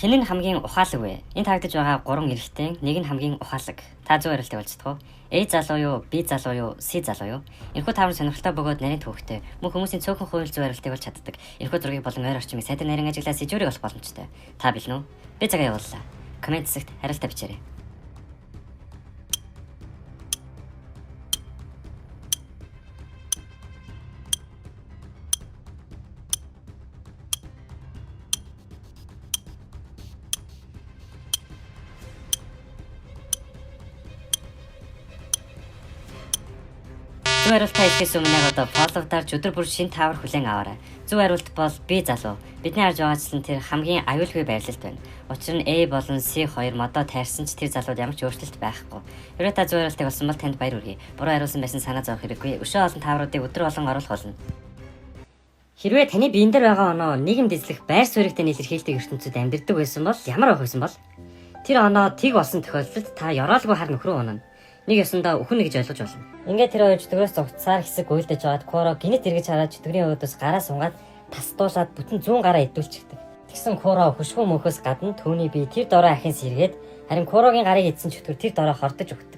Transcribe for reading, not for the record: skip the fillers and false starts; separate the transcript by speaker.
Speaker 1: Хэн нь хамгийн ухаалаг вэ? Энэ таагдаж байгаа 3 эрэгтэй, нэг нь хамгийн ухаалаг. Та зөв хариултыг олж чадах уу? A залуу юу, B залуу юу, C залуу юу? Энэхүү тавар сонирхолтой бөгөөд нарийн төвхтэй. Мөн хүмүүсийн цөөхөн хувийн зөв хариултыг олж чаддаг. Энэхүү зургийг болон ойр орчмыг сайдын нарийн ажиглаас ижүүрийг олох боломжтой. Та бэлэн үү? Би цагаа явууллаа. Комент хэсэгт хариултаа бичээрэй. Зөв хариултаа хэлэхээс өмнө одоо follow дарж өдөр бүр шинэ тавар хүлээн аваарай. Зөв хариулт бол B залуу. Бидний харж байгаачлан тэр хамгийн аюулгүй байрлалд байна. Учир нь A болон C хоёр модоо тайрсан ч тэр залууд ямар ч өөрчлөлт байхгүй. Хэрвээ та зөв хариултыг олсон бол танд баяр хүргэе. Буруу хариулсан байсан санаа зовох хэрэггүй. Өшөө олон тавруудыг өдөр болон оруулах болно. Хэрвээ таны биен дээр байгаа оноо нийгэмд эзлэх байр суурьтай илэрхийлдэг ертөнцид амьдардаг байсан бол ямар байх байсан бол? Тэр оноо тэг болсон тохиолдолд та ёроолгүй хар нөхрөө унана. Нэг ёсондоо өхөн гэж ойлгож болно. Ингээд тэр хоёр чөтгөрөөс зогцсаар хэсэг уйлдаж байгаад Куро гинэт эргэж хараад чөтгөрийн өөдөөс гараа сунгаад тасдуулаад бүтэн 100 гараа идүүлчихдэг. Тэгсэн Куро хөшгөө мөнхөөс гадна түүний бие тэр дорой ахин сэргээд харин Курогийн гарыг идсэн чөтгөр тэр дорой хордож өгдөг.